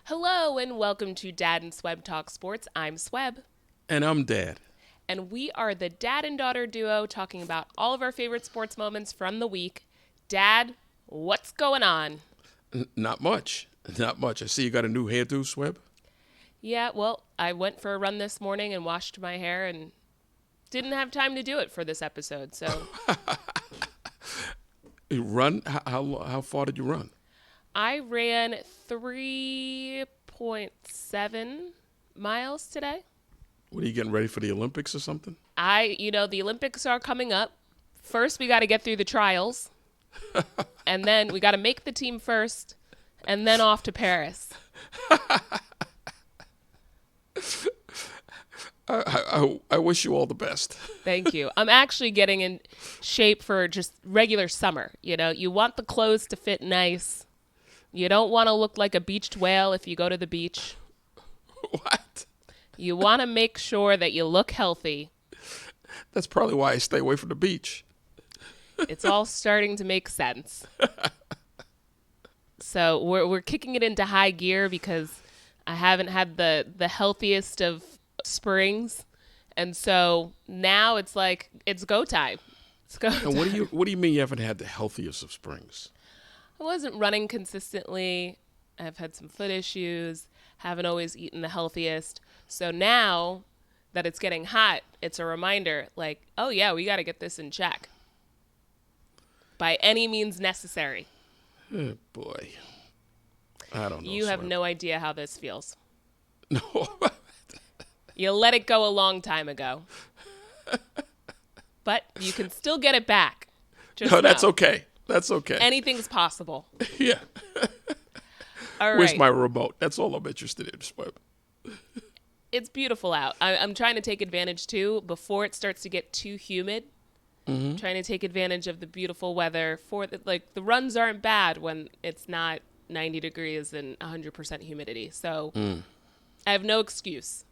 Hello and welcome to Dad and Swebb Talk Sports. I'm Swebb. And I'm Dad. And we are the dad and daughter duo talking about all of our favorite sports moments from the week. Dad, what's going on? Not much. Not much. I see you got a new hairdo, Swebb. Yeah, well, I went for a run this morning and washed my hair and didn't have time to do it for this episode. So You run? How far did you run? I ran 3.7 miles today. What are you getting ready for the Olympics or something? The Olympics are coming up. First, we got to get through the trials. And then we got to make the team first. And then off to Paris. I wish you all the best. Thank you. I'm actually getting in shape for just regular summer. You know, you want the clothes to fit nice. You don't want to look like a beached whale if you go to the beach. What? You want to make sure that you look healthy. That's probably why I stay away from the beach. It's all starting to make sense. So we're kicking it into high gear because I haven't had the healthiest of springs. And so now it's like it's go time. It's go time. And what do you mean you haven't had the healthiest of springs? I wasn't running consistently. I've had some foot issues. Haven't always eaten the healthiest. So now that it's getting hot, it's a reminder like, oh yeah, we got to get this in check. By any means necessary. Oh, boy. I don't know. You have Swebb. no idea how this feels. No. You let it go a long time ago. But you can still get it back. Just No, that's know. okay. That's okay. Anything's possible. Yeah. All Where's right. my remote? That's all I'm interested in, Swebb. It's beautiful out. I'm trying to take advantage, too, before it starts to get too humid. Trying to take advantage of the beautiful weather. The runs aren't bad when it's not 90 degrees and 100% humidity. So I have no excuse.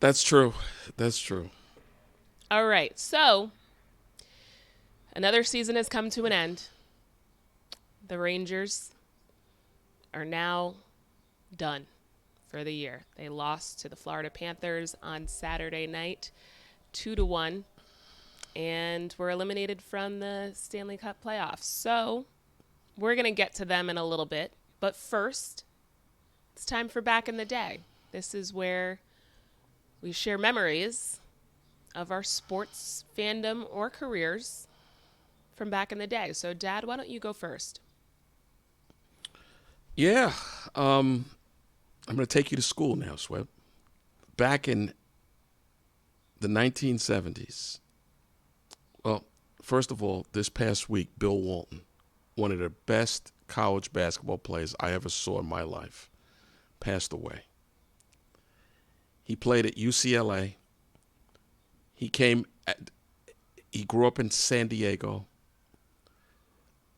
That's true. That's true. All right. So another season has come to an end. The Rangers are now done for the year. They lost to the Florida Panthers on Saturday night, 2-1, and were eliminated from the Stanley Cup playoffs. So we're going to get to them in a little bit. But first, it's time for Back in the Day. This is where we share memories of our sports fandom or careers from back in the day. So, Dad, why don't you go first? Yeah. I'm going to take you to school now, Swebb. Back in the 1970s. Well, first of all, this past week, Bill Walton, one of the best college basketball players I ever saw in my life, passed away. He played at UCLA. He grew up in San Diego,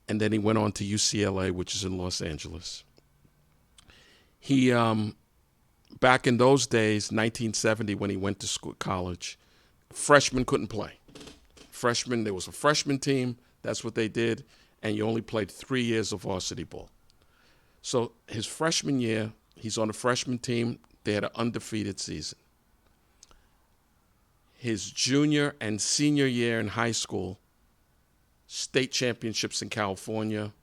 and then he went on to UCLA, which is in Los Angeles. He, back in those days, 1970, when he went to college, freshmen couldn't play. There was a freshman team. That's what they did. And you only played 3 years of varsity ball. So his freshman year, he's on the freshman team. They had an undefeated season. His junior and senior year in high school, state championships in California,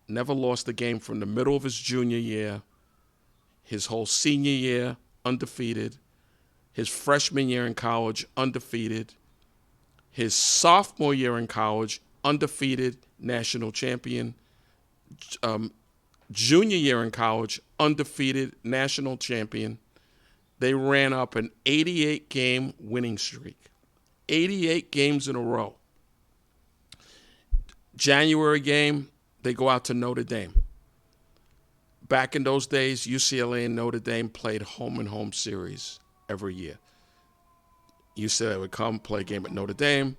never lost a game from the middle of his junior year. His whole senior year, undefeated. His freshman year in college, undefeated. His sophomore year in college, undefeated, national champion. Junior year in college, undefeated, national champion. They ran up an 88-game winning streak. 88 games in a row. January game, they go out to Notre Dame. Back in those days, UCLA and Notre Dame played home-and-home series every year. UCLA would come play a game at Notre Dame.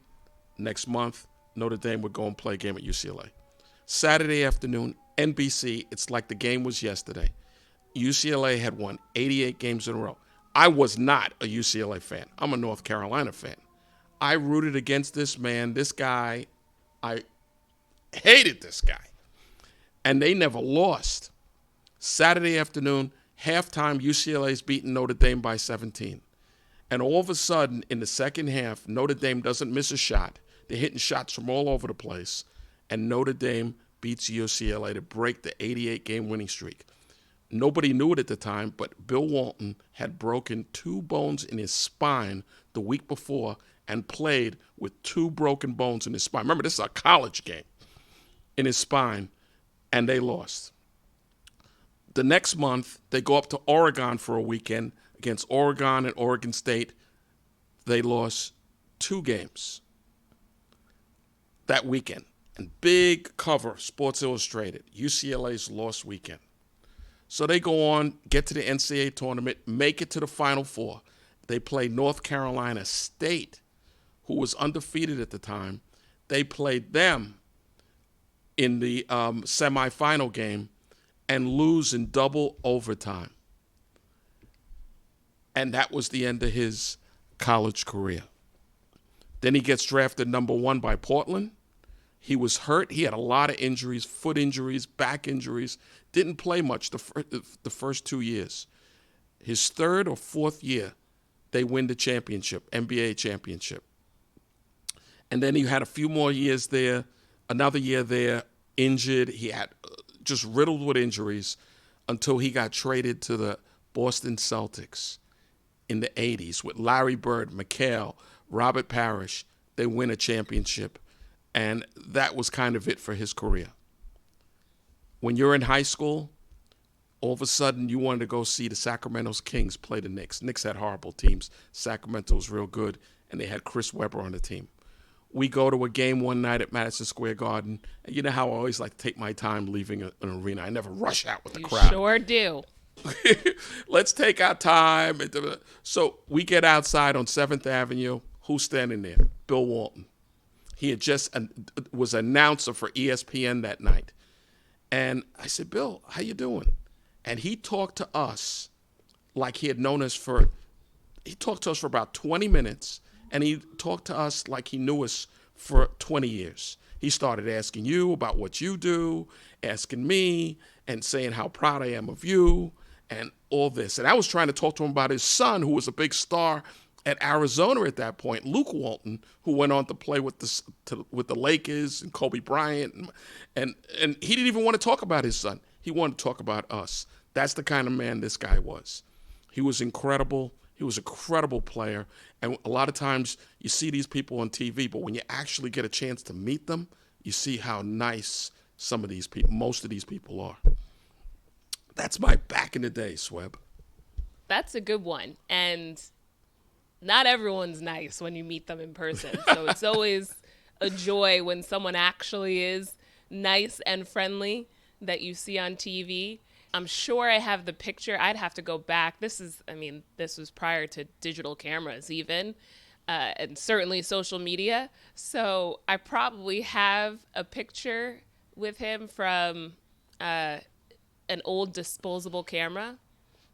Next month, Notre Dame would go and play a game at UCLA. Saturday afternoon, NBC, it's like the game was yesterday. UCLA had won 88 games in a row. I was not a UCLA fan. I'm a North Carolina fan. I rooted against this man, this guy. I hated this guy. And they never lost. Saturday afternoon, halftime, UCLA's beating Notre Dame by 17. And all of a sudden, in the second half, Notre Dame doesn't miss a shot. They're hitting shots from all over the place. And Notre Dame beats UCLA to break the 88-game winning streak. Nobody knew it at the time, but Bill Walton had broken 2 bones in his spine the week before and played with 2 broken bones in his spine. Remember, this is a college game, in his spine, and they lost. The next month, they go up to Oregon for a weekend against Oregon and Oregon State. They lost 2 games that weekend. And big cover, Sports Illustrated, UCLA's lost weekend. So they go on, get to the NCAA tournament, make it to the Final Four. They play North Carolina State, who was undefeated at the time. They played them in the semifinal game and lose in double overtime. And that was the end of his college career. Then he gets drafted number 1 by Portland. He was hurt. He had a lot of injuries, foot injuries, back injuries. Didn't play much the first 2 years. His 3rd or 4th year, they win the championship, NBA championship. And then he had a few more years there, another year there, injured. He had just riddled with injuries until he got traded to the Boston Celtics in the 80s with Larry Bird, McHale, Robert Parrish. They win a championship. And that was kind of it for his career. When you're in high school, all of a sudden you wanted to go see the Sacramento Kings play the Knicks. Knicks had horrible teams. Sacramento was real good, and they had Chris Webber on the team. We go to a game one night at Madison Square Garden. And you know how I always like to take my time leaving an arena. I never rush out with the crowd. You sure do. Let's take our time. So we get outside on 7th Avenue. Who's standing there? Bill Walton. He had just was announcer for ESPN that night. And I said, Bill, how you doing? And he talked to us like he had known us for about 20 minutes. And he talked to us like he knew us for 20 years. He started asking you about what you do, asking me, and saying how proud I am of you, and all this. And I was trying to talk to him about his son, who was a big star at Arizona at that point, Luke Walton, who went on to play with the Lakers and Kobe Bryant. And he didn't even want to talk about his son. He wanted to talk about us. That's the kind of man this guy was. He was incredible. He was a credible player. And a lot of times you see these people on TV, but when you actually get a chance to meet them, you see how nice most of these people are. That's my back in the day, Swebb. That's a good one. And not everyone's nice when you meet them in person. So it's always a joy when someone actually is nice and friendly that you see on TV. I'm sure I have the picture. I'd have to go back. This was prior to digital cameras even, and certainly social media. So I probably have a picture with him from an old disposable camera.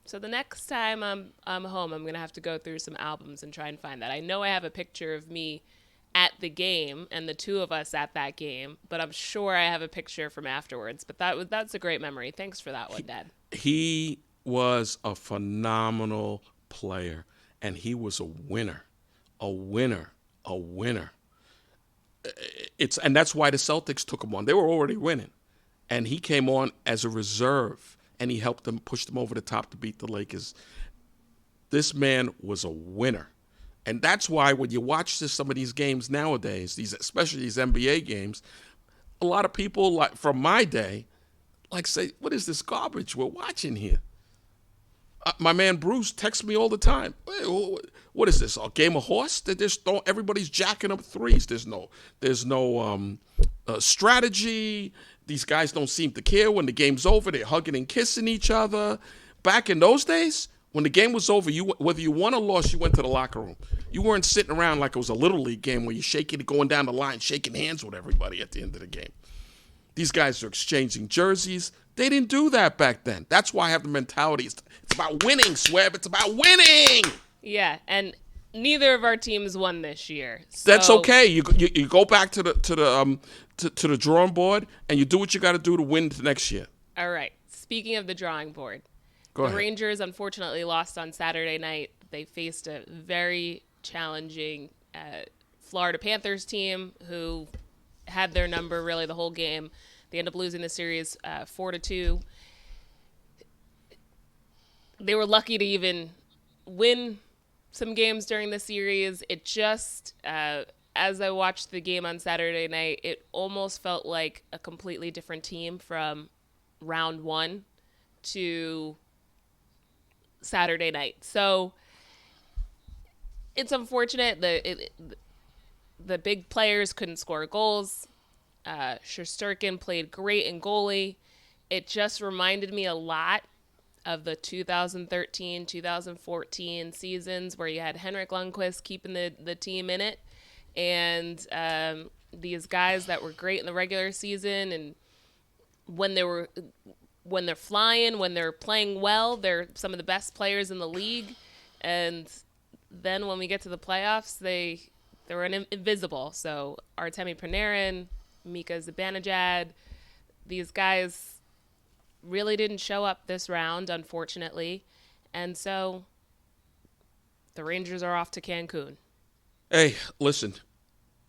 So the next time I'm home, I'm going to have to go through some albums and try and find that. I know I have a picture of me at the game and the 2 of us at that game, but I'm sure I have a picture from afterwards. But that's a great memory. Thanks for that one, Dad. He was a phenomenal player, and he was a winner. And that's why the Celtics took him on. They were already winning, and he came on as a reserve. And he helped them, push them over the top to beat the Lakers. This man was a winner. And that's why when you watch some of these games nowadays, especially these NBA games, a lot of people like from my day say, what is this garbage we're watching here? My man Bruce texts me all the time. What is this, a game of horse? Everybody's jacking up threes. There's no strategy. These guys don't seem to care. When the game's over, they're hugging and kissing each other. Back in those days, when the game was over, whether you won or lost, you went to the locker room. You weren't sitting around like it was a Little League game where you're going down the line, shaking hands with everybody at the end of the game. These guys are exchanging jerseys. They didn't do that back then. That's why I have the mentality. It's about winning, Swebb. It's about winning. Yeah, and neither of our teams won this year. So. That's okay. You go back to the drawing board and you do what you got to do to win the next year. All right. speaking of the drawing board, Go the ahead. Rangers unfortunately lost on Saturday night. They faced a very challenging Florida Panthers team who had their number really the whole game. They ended up losing the series 4-2. They were lucky to even win some games during the series. It just, as I watched the game on Saturday night, it almost felt like a completely different team from round one to Saturday night. So it's unfortunate that the big players couldn't score goals. Shesterkin played great in goalie. It just reminded me a lot of the 2013, 2014 seasons where you had Henrik Lundqvist keeping the team in it. And these guys that were great in the regular season, and when they're flying, when they're playing well, they're some of the best players in the league. And then when we get to the playoffs, they were invisible. So Artemi Panarin, Mika Zibanejad, these guys really didn't show up this round, unfortunately. And so the Rangers are off to Cancun. Hey, listen.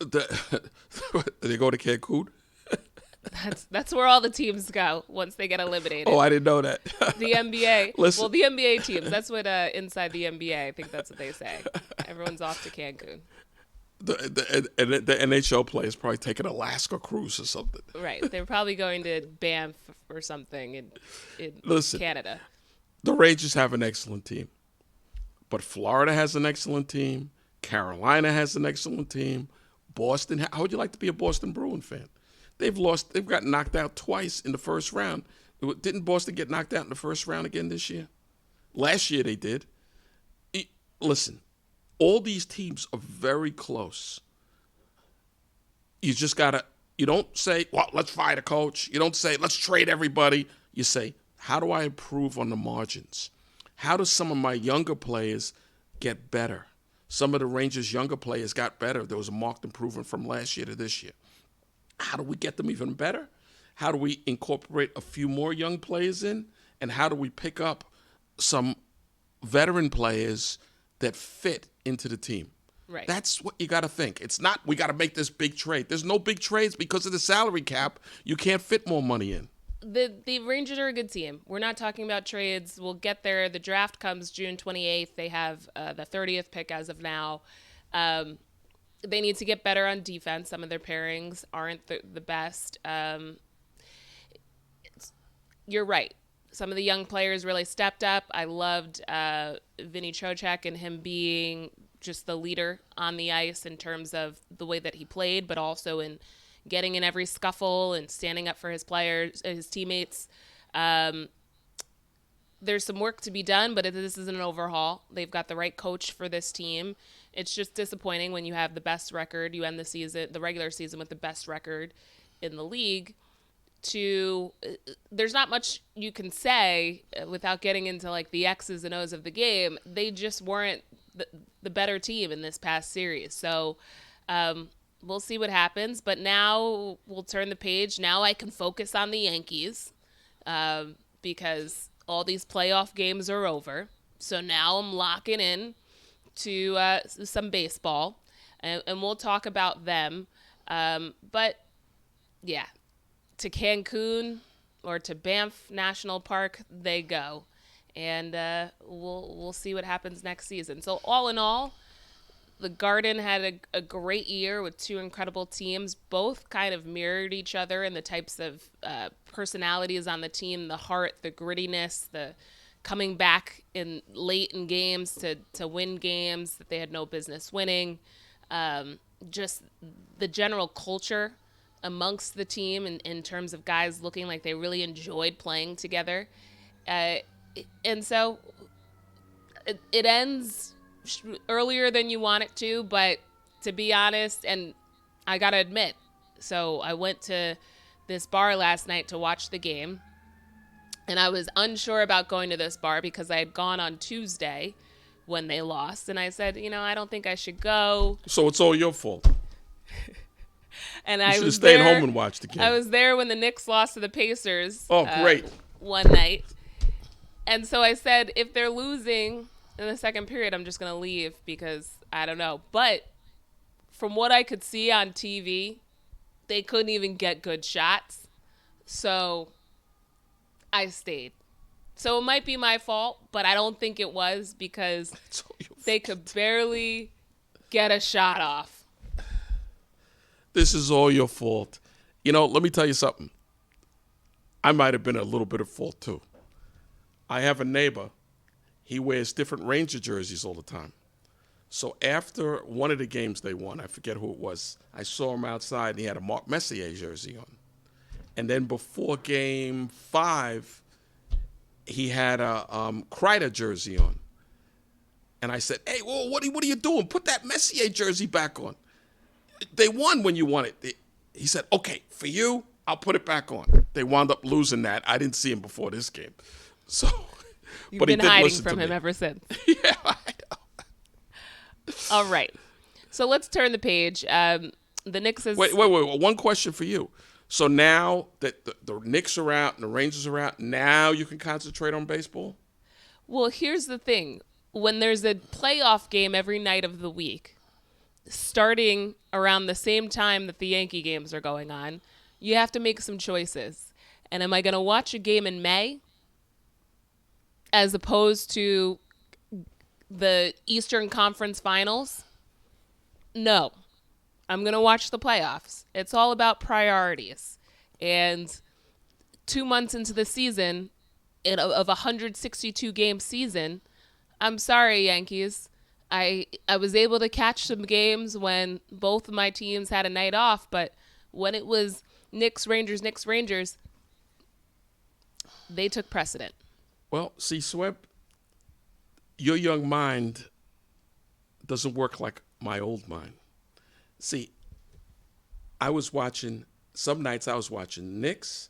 They go to Cancun? That's where all the teams go once they get eliminated. Oh, I didn't know that. The NBA. Listen. Well, the NBA teams. That's what inside the NBA, I think that's what they say. Everyone's off to Cancun. The NHL players probably take an Alaska cruise or something. Right. They're probably going to Banff or something in Listen, Canada. The Rangers have an excellent team. But Florida has an excellent team. Carolina has an excellent team. Boston. How would you like to be a Boston Bruin fan? They've gotten knocked out twice in the first round. Didn't Boston get knocked out in the first round again this year? Last year they did. Listen, all these teams are very close. You just you don't say, well, let's fire the coach. You don't say, let's trade everybody. You say, how do I improve on the margins? How do some of my younger players get better? Some of the Rangers' younger players got better. There was a marked improvement from last year to this year. How do we get them even better? How do we incorporate a few more young players in? And how do we pick up some veteran players that fit into the team? Right. That's what you got to think. It's not we got to make this big trade. There's no big trades because of the salary cap. You can't fit more money in. The Rangers are a good team. We're not talking about trades. We'll get there. The draft comes June 28th. They have the 30th pick as of now. They need to get better on defense. Some of their pairings aren't the best. You're right. Some of the young players really stepped up. I loved Vinny Trocheck and him being just the leader on the ice in terms of the way that he played, but also in getting in every scuffle and standing up for his players, his teammates. There's some work to be done, but this isn't an overhaul. They've got the right coach for this team. It's just disappointing when you have the best record. You end the regular season with the best record in the league. There's not much you can say without getting into like the X's and O's of the game. They just weren't the better team in this past series. So we'll see what happens. But now we'll turn the page. Now I can focus on the Yankees because all these playoff games are over. So now I'm locking in to some baseball, and we'll talk about them. But yeah, to Cancun or to Banff National Park they go, and we'll see what happens next season. So all in all, the Garden had a great year with two incredible teams. Both kind of mirrored each other in the types of personalities on the team, the heart, the grittiness, the coming back late in games to win games that they had no business winning. Just the general culture amongst the team in terms of guys looking like they really enjoyed playing together. And so it ends earlier than you want it to, but to be honest, and I gotta admit, so I went to this bar last night to watch the game, and I was unsure about going to this bar because I had gone on Tuesday when they lost, and I said, I don't think I should go. So it's all your fault. And you I should was have stayed there, home and watched the game. I was there when the Knicks lost to the Pacers. Oh, great. one night. And so I said, if they're losing in the second period, I'm just going to leave because I don't know. But from what I could see on TV, they couldn't even get good shots. So I stayed. So it might be my fault, but I don't think it was because they could barely get a shot off. This is all your fault. You know, let me tell you something. I might have been a little bit of fault too. I have a neighbor. He wears different Ranger jerseys all the time. So after one of the games they won, I forget who it was, I saw him outside and he had a Mark Messier jersey on. And then before game 5, he had a Kreider jersey on. And I said, hey, whoa, what are you doing? Put that Messier jersey back on. They won when you won it. He said, okay, for you, I'll put it back on. They wound up losing that. I didn't see him before this game. So, You've but been he did hiding listen from to him me. ever since. Yeah, I know. All right. So let's turn the page. The Knicks is... Wait. One question for you. So now that the Knicks are out and the Rangers are out, now you can concentrate on baseball? Well, here's the thing. When there's a playoff game every night of the week, starting around the same time that the Yankee games are going on, you have to make some choices. And am I going to watch a game in May as opposed to the Eastern Conference Finals? No. I'm going to watch the playoffs. It's all about priorities. And 2 months into the season, of a 162-game season, I'm sorry, Yankees. I was able to catch some games when both of my teams had a night off, but when it was Knicks, Rangers, they took precedent. Well, see, Swebb, your young mind doesn't work like my old mind. See, some nights I was watching Knicks,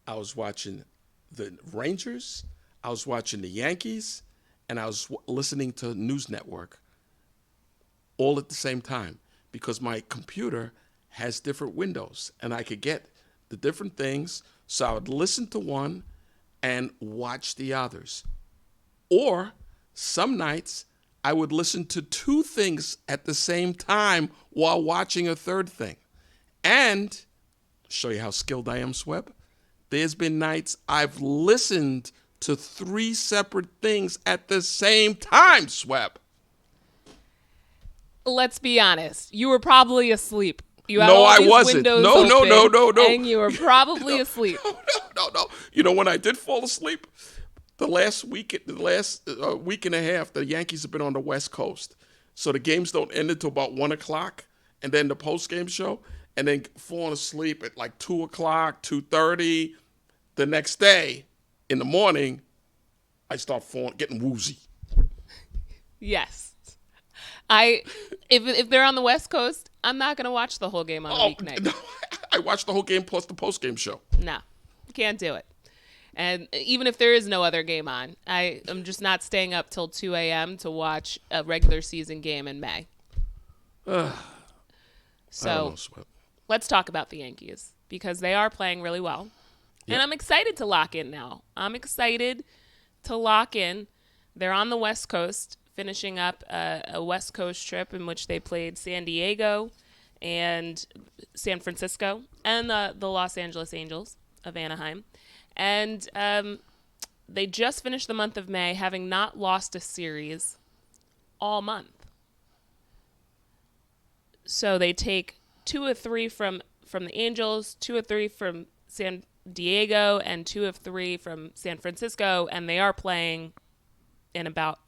I was watching the Rangers, I was watching the Yankees, and I was listening to News Network all at the same time because my computer has different windows and I could get the different things. So I would listen to one and watch the others. Or some nights I would listen to 2 things at the same time while watching a third thing. And show you how skilled I am, Swebb. There's been nights I've listened to 3 separate things at the same time, Swebb. Let's be honest. You were probably asleep. You had No, all I these wasn't. windows No. open, and you were probably asleep. No. You know when I did fall asleep? The last week and a half, the Yankees have been on the West Coast. So the games don't end until about 1 o'clock, and then the post-game show, and then falling asleep at like 2 o'clock, 2:30. The next day, in the morning, I start getting woozy. Yes. If they're on the West Coast, I'm not going to watch the whole game on a weeknight. No, I watched the whole game plus the post-game show. No, can't do it. And even if there is no other game on, I'm just not staying up till 2 a.m. to watch a regular season game in May. So let's talk about the Yankees because they are playing really well. Yep. And I'm excited to lock in now. They're on the West Coast, finishing up a West Coast trip in which they played San Diego and San Francisco and the Los Angeles Angels of Anaheim. And they just finished the month of May having not lost a series all month. So they take 2 of 3 from the Angels, 2 of 3 from San Diego, and 2 of 3 from San Francisco, and they are playing in about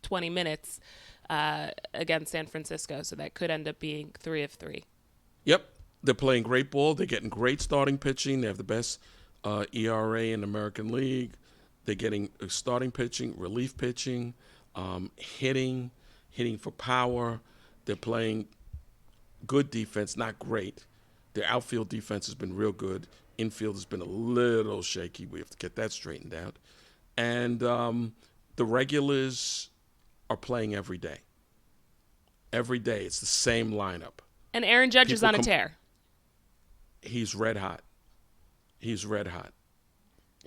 20 minutes against San Francisco, so that could end up being 3 of 3. Yep, they're playing great ball. They're getting great starting pitching. They have the best ERA in the American League. They're getting starting pitching, relief pitching, hitting for power. They're playing good defense, not great. Their outfield defense has been real good. Infield has been a little shaky. We have to get that straightened out. And the regulars are playing every day. Every day, it's the same lineup. And Aaron Judge is on a tear. He's red hot.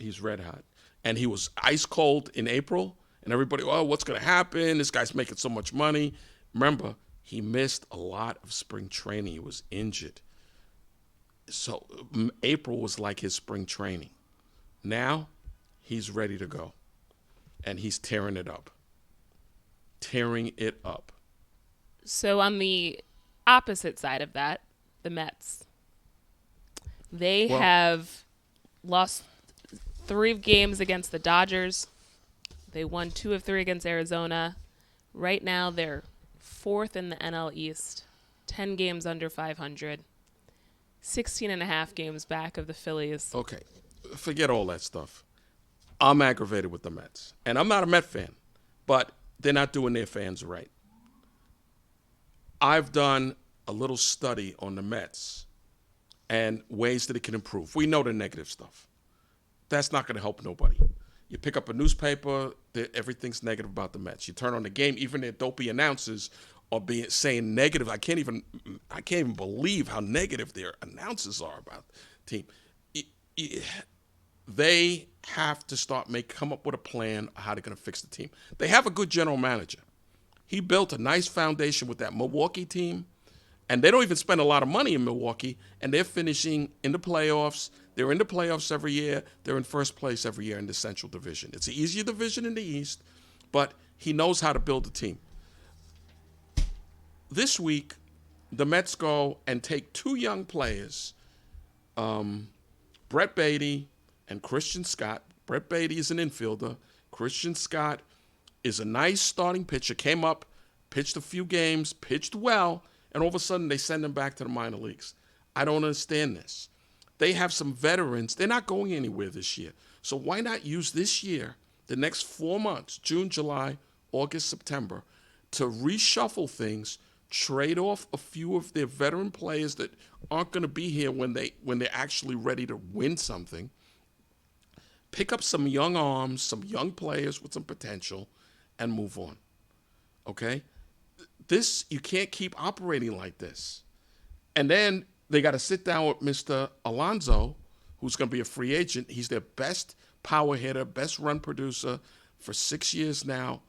He's red hot. And he was ice cold in April, and everybody, oh, what's going to happen? This guy's making so much money. Remember, he missed a lot of spring training. He was injured. So April was like his spring training. Now he's ready to go, and he's tearing it up. Tearing it up. So on the opposite side of that, the Mets. They have lost 3 games against the Dodgers. They won 2 of 3 against Arizona. Right now, they're 4th in the NL East, 10 games under 500, 16 and a half games back of the Phillies. Okay, forget all that stuff. I'm aggravated with the Mets, and I'm not a Met fan, but they're not doing their fans right. I've done a little study on the Mets and ways that it can improve. We know the negative stuff. That's not going to help nobody. You pick up a newspaper, everything's negative about the Mets. You turn on the game, even their dopey announcers are saying negative. I can't even believe how negative their announcers are about the team. They have to come up with a plan of how they're going to fix the team. They have a good general manager. He built a nice foundation with that Milwaukee team, and they don't even spend a lot of money in Milwaukee, and they're finishing in the playoffs. They're in the playoffs every year. They're in first place every year in the Central Division. It's an easier division in the East, but he knows how to build a team. This week, the Mets go and take 2 young players, Brett Beatty and Christian Scott. Brett Beatty is an infielder. Christian Scott is a nice starting pitcher, came up, pitched a few games, pitched well, and all of a sudden they send him back to the minor leagues. I don't understand this. They have some veterans. They're not going anywhere this year. So why not use this year, the next 4 months, June, July, August, September, to reshuffle things, trade off a few of their veteran players that aren't going to be here when they're actually ready to win something, pick up some young arms, some young players with some potential, and move on. Okay? You can't keep operating like this. And then they got to sit down with Mr. Alonso, who's going to be a free agent. He's their best power hitter, best run producer for 6 years now.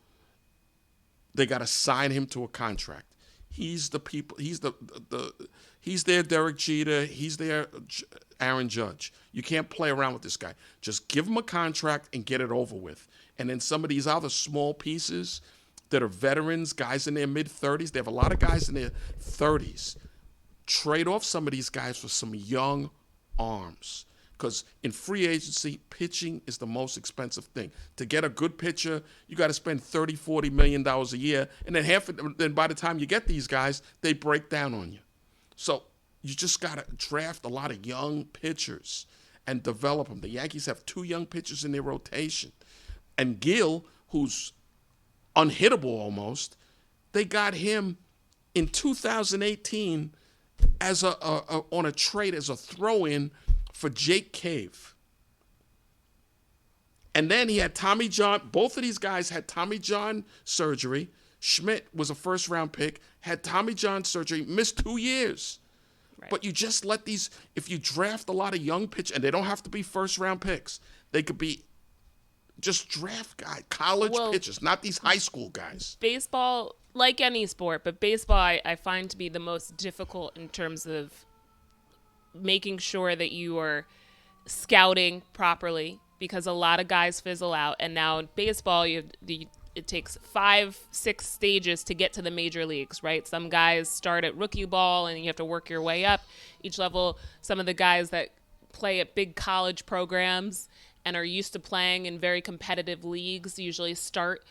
They got to sign him to a contract. He's their Derek Jeter. He's their Aaron Judge. You can't play around with this guy. Just give him a contract and get it over with. And then some of these other small pieces that are veterans, guys in their mid-30s, they have a lot of guys in their 30s. Trade off some of these guys for some young arms. Because in free agency, pitching is the most expensive thing. To get a good pitcher, you got to spend $30, $40 million a year. And then by the time you get these guys, they break down on you. So you just got to draft a lot of young pitchers and develop them. The Yankees have 2 young pitchers in their rotation. And Gil, who's unhittable almost, they got him in 2018 as on a trade as a throw-in for Jake Cave. And then he had Tommy John. Both of these guys had Tommy John surgery. Schmidt was a first-round pick, had Tommy John surgery, missed 2 years. Right. But you just let if you draft a lot of young pitchers, and they don't have to be first-round picks, they could be just draft college pitchers, not these high school guys. Baseball, like any sport, but baseball I find to be the most difficult in terms of making sure that you are scouting properly, because a lot of guys fizzle out. And now in baseball, it takes 5-6 stages to get to the major leagues, right? Some guys start at rookie ball and you have to work your way up each level. Some of the guys that play at big college programs and are used to playing in very competitive leagues usually start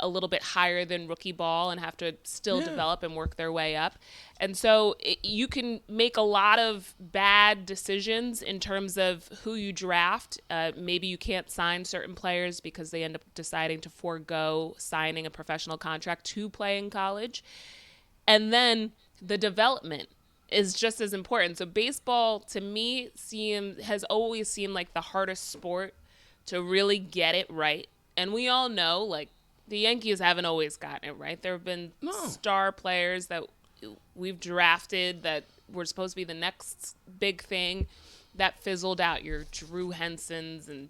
a little bit higher than rookie ball and have to still develop and work their way up. And so you can make a lot of bad decisions in terms of who you draft. Maybe you can't sign certain players because they end up deciding to forego signing a professional contract to play in college. And then the development is just as important. So baseball, to me, has always seemed like the hardest sport to really get it right. And we all know, like, the Yankees haven't always gotten it right. There have been star players that we've drafted that were supposed to be the next big thing, that fizzled out. Your Drew Hensons and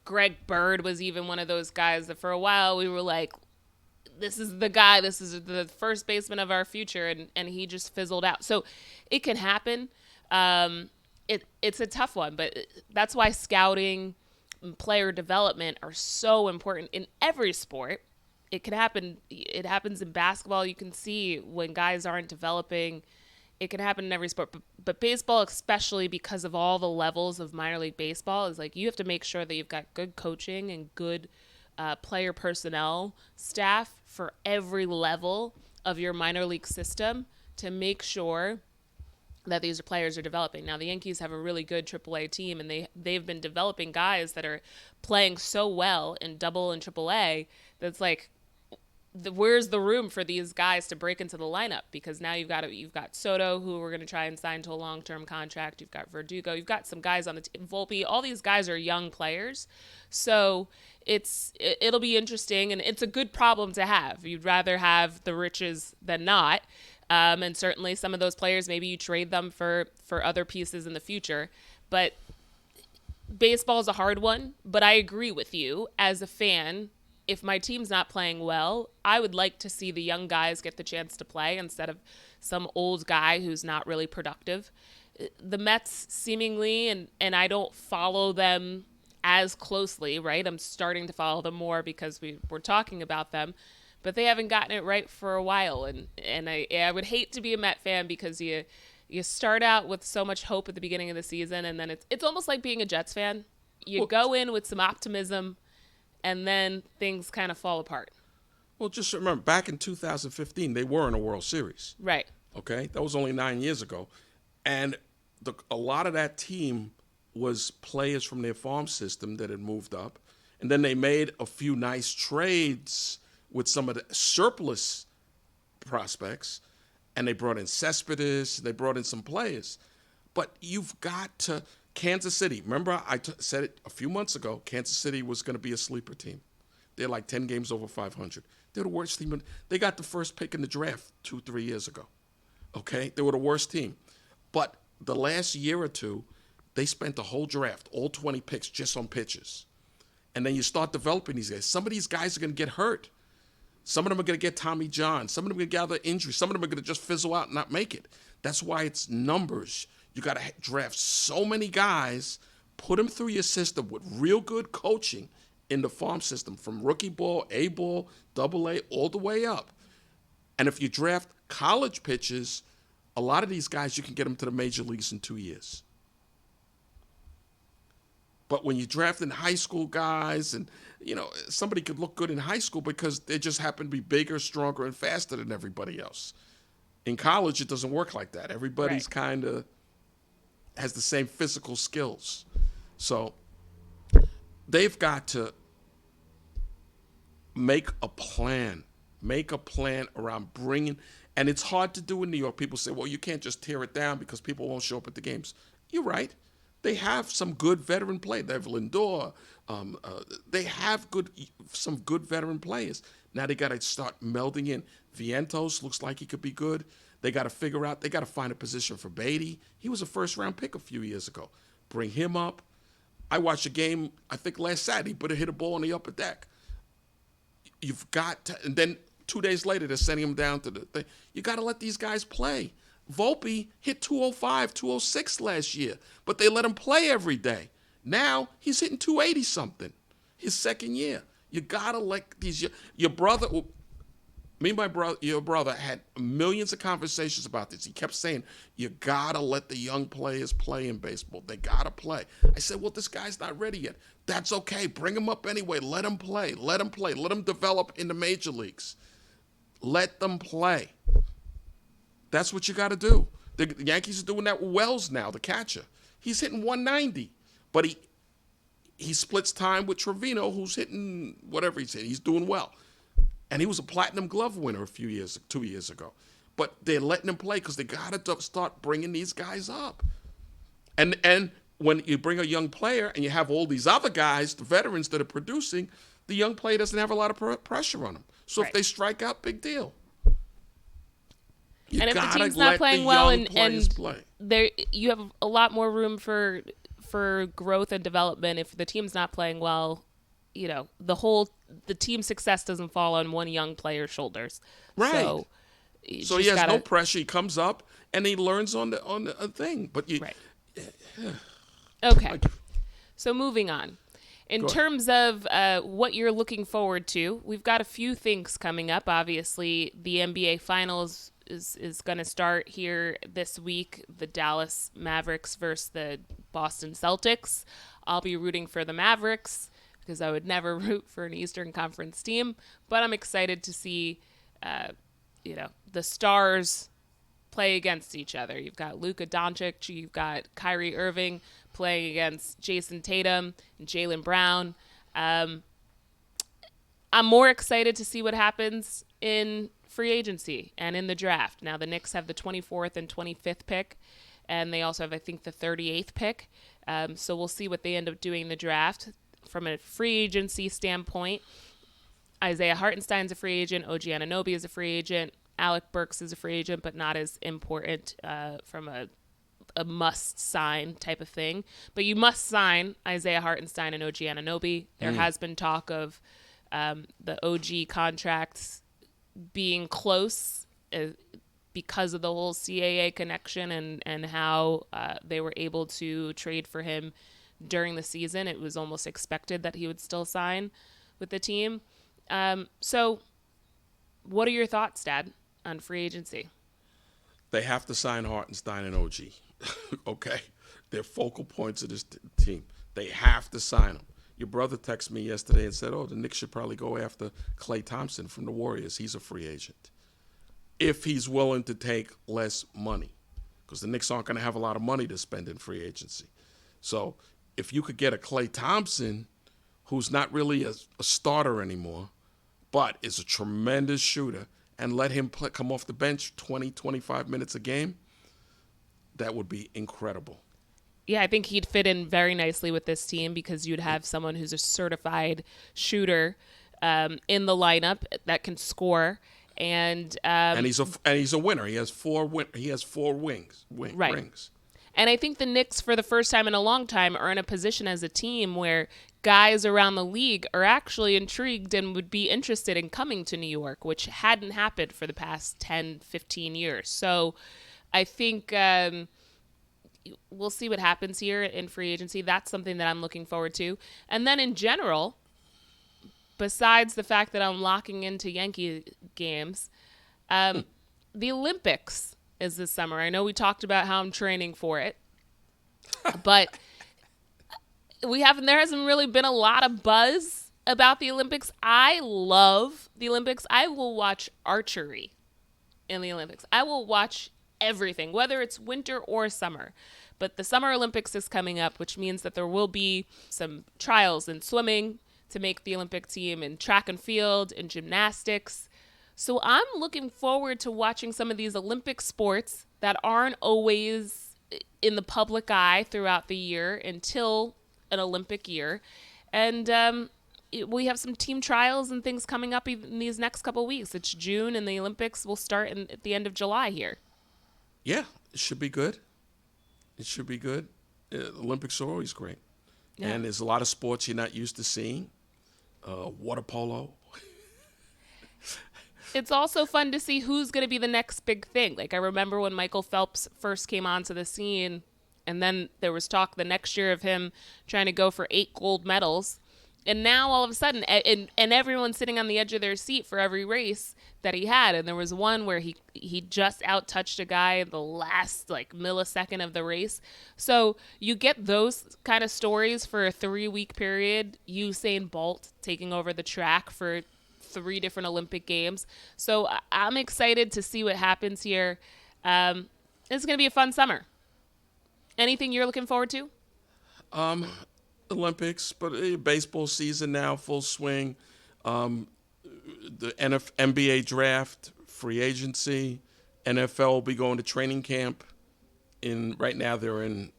Greg Bird was even one of those guys that for a while we were like, this is the guy, this is the first baseman of our future, and he just fizzled out. So it can happen. It's a tough one, but that's why scouting and player development are so important in every sport. It can happen. It happens in basketball. You can see when guys aren't developing. It can happen in every sport, but baseball, especially because of all the levels of minor league baseball, is like you have to make sure that you've got good coaching and good player personnel staff for every level of your minor league system to make sure that these players are developing. Now, the Yankees have a really good AAA team, and they've been developing guys that are playing so well in Double and AAA that's like, where's the room for these guys to break into the lineup? Because now you've got Soto, who we're going to try and sign to a long-term contract. You've got Verdugo. You've got some guys on the team. Volpe. All these guys are young players, so it'll be interesting, and it's a good problem to have. You'd rather have the riches than not. And certainly some of those players, maybe you trade them for other pieces in the future. But baseball is a hard one. But I agree with you. As a fan, if my team's not playing well, I would like to see the young guys get the chance to play instead of some old guy who's not really productive. The Mets seemingly, and I don't follow them as closely, right? I'm starting to follow them more because we're talking about them. But they haven't gotten it right for a while, and I would hate to be a Met fan because you start out with so much hope at the beginning of the season, and then it's almost like being a Jets fan. You go in with some optimism, and then things kind of fall apart. Well, just remember, back in 2015, they were in a World Series. Right. Okay? That was only 9 years ago. And a lot of that team was players from their farm system that had moved up. And then they made a few nice trades with some of the surplus prospects, and they brought in Cespedes, they brought in some players. But you've got to – Kansas City, remember said it a few months ago, Kansas City was going to be a sleeper team. They're like 10 games over 500. They're the worst team. They got the first pick in the draft 2-3 years ago. Okay? They were the worst team. But the last year or two, they spent the whole draft, all 20 picks, just on pitchers. And then you start developing these guys. Some of these guys are going to get hurt. Some of them are going to get Tommy John. Some of them are going to get other injuries. Some of them are going to just fizzle out and not make it. That's why it's numbers. You got to draft so many guys, put them through your system with real good coaching in the farm system, from rookie ball, A ball, double A, all the way up. And if you draft college pitchers, a lot of these guys, you can get them to the major leagues in 2 years. But when you're drafting high school guys, and somebody could look good in high school because they just happen to be bigger, stronger, and faster than everybody else. In college, it doesn't work like that. Everybody's kind of has the same physical skills. So they've got to make a plan around bringing, and it's hard to do in New York. People say, well, you can't just tear it down because people won't show up at the games. You're right. They have some good veteran players. They have Lindor. They have some good veteran players. Now they got to start melding in. Vientos looks like he could be good. They got to figure out. They got to find a position for Beatty. He was a first-round pick a few years ago. Bring him up. I watched a game, I think last Saturday, but he hit a ball on the upper deck. You've got to, and then 2 days later they're sending him down to the thing. You got to let these guys play. Volpe hit 205, 206 last year, but they let him play every day. Now he's hitting 280-something his second year. You got to let these – your brother – your brother had millions of conversations about this. He kept saying, you got to let the young players play in baseball. They got to play. I said, well, this guy's not ready yet. That's okay. Bring him up anyway. Let him play. Let him play. Let him develop in the major leagues. Let them play. That's what you got to do. The Yankees are doing that with Wells now, the catcher. He's hitting 190, but he splits time with Trevino, who's hitting whatever he's hitting. He's doing well. And he was a Platinum Glove winner 2 years ago. But they're letting him play because they got to start bringing these guys up. And when you bring a young player and you have all these other guys, the veterans that are producing, the young player doesn't have a lot of pressure on him. So if they strike out, big deal. And if the team's not playing well and there you have a lot more room for growth and development. If the team's not playing well, the team success doesn't fall on one young player's shoulders. Right. So you So he just has no gotta pressure. He comes up and he learns on the thing. But you right. Okay. like, So moving on. In go ahead. terms of what you're looking forward to, we've got a few things coming up. Obviously, the NBA Finals is going to start here this week. The Dallas Mavericks versus the Boston Celtics. I'll be rooting for the Mavericks because I would never root for an Eastern Conference team. But I'm excited to see, the stars play against each other. You've got Luka Doncic, you've got Kyrie Irving playing against Jason Tatum and Jaylen Brown. I'm more excited to see what happens in free agency and in the draft. Now, the Knicks have the 24th and 25th pick, and they also have, I think, the 38th pick. So we'll see what they end up doing in the draft. From a free agency standpoint, Isaiah Hartenstein's a free agent. OG Anunoby is a free agent. Alec Burks is a free agent, but not as important from a must-sign type of thing. But you must sign Isaiah Hartenstein and OG Anunoby. There has been talk of the OG contracts being close because of the whole CAA connection and how they were able to trade for him during the season. It was almost expected that he would still sign with the team. So what are your thoughts, Dad, on free agency? They have to sign Hartenstein and OG. Okay? They're focal points of this team. They have to sign them. Your brother texted me yesterday and said, the Knicks should probably go after Klay Thompson from the Warriors. He's a free agent. If he's willing to take less money, because the Knicks aren't going to have a lot of money to spend in free agency. So if you could get a Klay Thompson, who's not really a starter anymore, but is a tremendous shooter, and let him come off the bench 20, 25 minutes a game, that would be incredible. Yeah, I think he'd fit in very nicely with this team because you'd have someone who's a certified shooter in the lineup that can score, and he's a winner. He has four rings. And I think the Knicks, for the first time in a long time, are in a position as a team where guys around the league are actually intrigued and would be interested in coming to New York, which hadn't happened for the past 10, 15 years. So I think we'll see what happens here in free agency. That's something that I'm looking forward to. And then in general, besides the fact that I'm locking into Yankee games, the Olympics is this summer. I know we talked about how I'm training for it, but there hasn't really been a lot of buzz about the Olympics. I love the Olympics. I will watch archery in the Olympics. I will watch everything, whether it's winter or summer. But the Summer Olympics is coming up, which means that there will be some trials in swimming to make the Olympic team, in track and field, in gymnastics. So I'm looking forward to watching some of these Olympic sports that aren't always in the public eye throughout the year until an Olympic year. And we have some team trials and things coming up in these next couple of weeks. It's June, and the Olympics will start at the end of July here. Yeah, it should be good. Olympics are always great. Yeah. And there's a lot of sports you're not used to seeing. Water polo. It's also fun to see who's going to be the next big thing. Like, I remember when Michael Phelps first came onto the scene, and then there was talk the next year of him trying to go for 8 gold medals. And now all of a sudden, and everyone's sitting on the edge of their seat for every race that he had. And there was one where he just out-touched a guy in the last, millisecond of the race. So you get those kind of stories for a 3-week period. Usain Bolt taking over the track for 3 different Olympic Games. So I'm excited to see what happens here. It's going to be a fun summer. Anything you're looking forward to? Olympics, but baseball season now, full swing. The NBA draft, free agency. NFL will be going to training camp. Right now they're in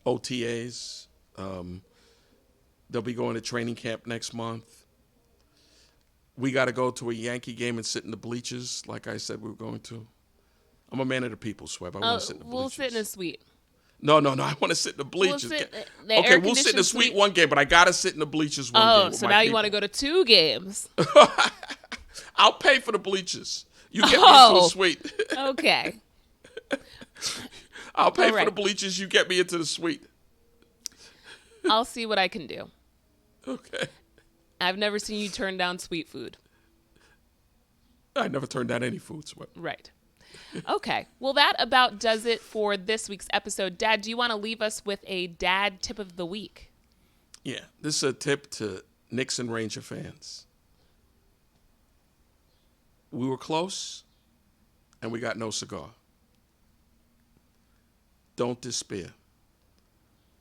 OTAs. They'll be going to training camp next month. We got to go to a Yankee game and sit in the bleachers, like I said we were going to. I'm a man of the people, Swebb. I want to sit in the bleachers. We'll sit in a suite. No. I want to sit in the bleachers. We'll sit, Okay, we'll sit in the suite one game, but I got to sit in the bleachers one game. Oh, so now you want to go to 2 games. I'll pay for the bleachers. You get me into the suite. Okay. I'll pay for the bleachers. You get me into the suite. I'll see what I can do. Okay. I've never seen you turn down sweet food. I never turned down any food, Swebb. Right. Okay. Well, that about does it for this week's episode. Dad, do you want to leave us with a dad tip of the week? Yeah. This is a tip to Knicks and Ranger fans. We were close, and we got no cigar. Don't despair.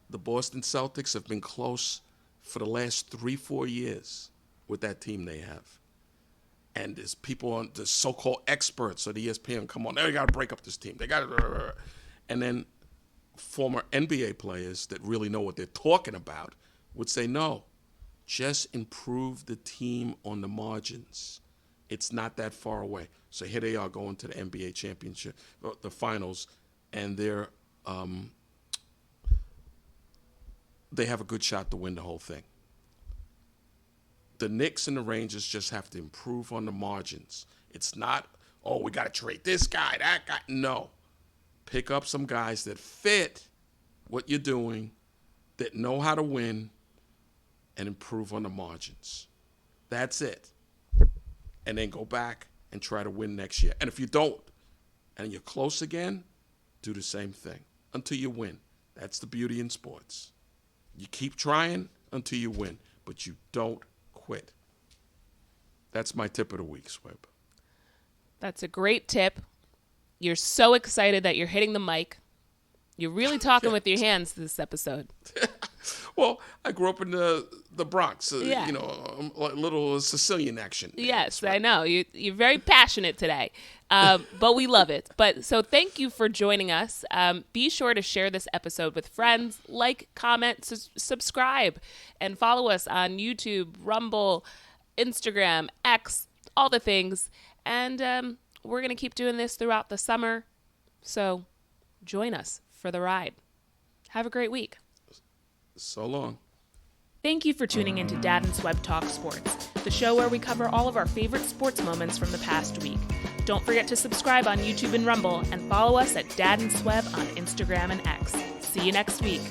The Boston Celtics have been close for the last 3-4 years with that team they have. And there's people on the so-called experts or the ESPN come on, they got to break up this team. They got to, and then former NBA players that really know what they're talking about would say, no, just improve the team on the margins. It's not that far away. So here they are going to the NBA championship, the finals, and they have a good shot to win the whole thing. The Knicks and the Rangers just have to improve on the margins. It's not, we got to trade this guy, that guy. No. Pick up some guys that fit what you're doing, that know how to win, and improve on the margins. That's it. And then go back and try to win next year. And if you don't, and you're close again, do the same thing until you win. That's the beauty in sports. You keep trying until you win, but you don't quit. That's my tip of the week, Swebb. That's a great tip. You're so excited that you're hitting the mic. You're really talking with your hands this episode. Well, I grew up in the Bronx, Yeah. A little Sicilian action. Yes, I know. You're very passionate today, but we love it. So thank you for joining us. Be sure to share this episode with friends, comment, subscribe, and follow us on YouTube, Rumble, Instagram, X, all the things. And we're going to keep doing this throughout the summer. So join us for the ride. Have a great week. So long. Thank you for tuning in to Dad and Swebb Talk Sports, the show where we cover all of our favorite sports moments from the past week. Don't forget to subscribe on YouTube and Rumble, and follow us at Dad and Swebb on Instagram and X. See you next week.